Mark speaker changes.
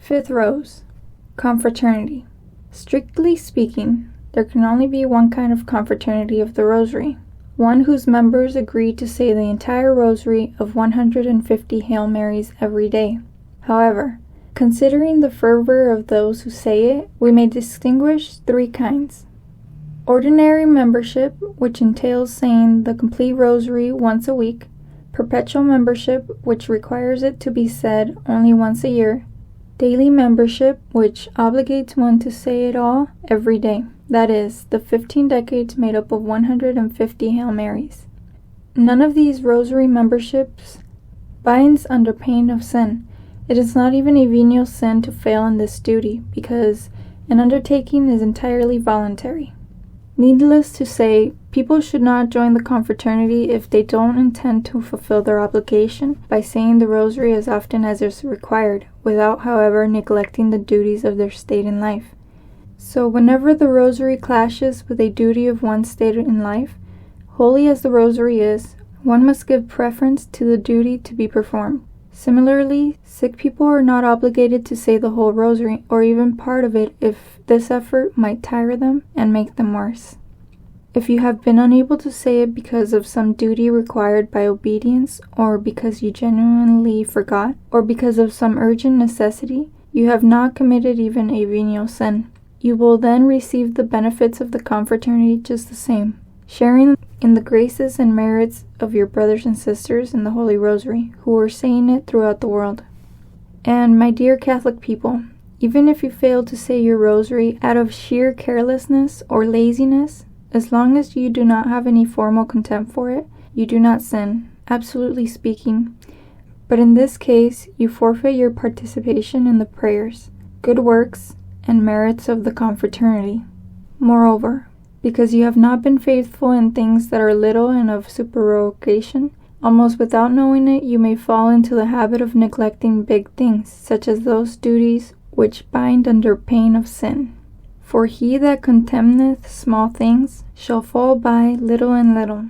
Speaker 1: Fifth Rose. Confraternity. Strictly speaking, there can only be one kind of confraternity of the Rosary, one whose members agree to say the entire Rosary of 150 Hail Marys every day. However, considering the fervor of those who say it, we may distinguish three kinds. Ordinary membership, which entails saying the complete Rosary once a week. Perpetual membership, which requires it to be said only once a year. Daily membership, which obligates one to say it all every day. That is, the 15 decades made up of 150 Hail Marys. None of these Rosary memberships binds under pain of sin. It is not even a venial sin to fail in this duty, because an undertaking is entirely voluntary. Needless to say, people should not join the confraternity if they don't intend to fulfill their obligation by saying the Rosary as often as is required, without, however, neglecting the duties of their state in life. So whenever the Rosary clashes with a duty of one's state in life, holy as the Rosary is, one must give preference to the duty to be performed. Similarly, sick people are not obligated to say the whole Rosary, or even part of it, if this effort might tire them and make them worse. If you have been unable to say it because of some duty required by obedience, or because you genuinely forgot, or because of some urgent necessity, you have not committed even a venial sin. You will then receive the benefits of the confraternity just the same, sharing in the graces and merits of your brothers and sisters in the Holy Rosary, who are saying it throughout the world. And my dear Catholic people, even if you fail to say your Rosary out of sheer carelessness or laziness, as long as you do not have any formal contempt for it, you do not sin, absolutely speaking. But in this case, you forfeit your participation in the prayers, good works, and merits of the confraternity. Moreover, because you have not been faithful in things that are little and of supererogation, almost without knowing it, you may fall into the habit of neglecting big things, such as those duties which bind under pain of sin. For he that contemneth small things shall fall by little and little.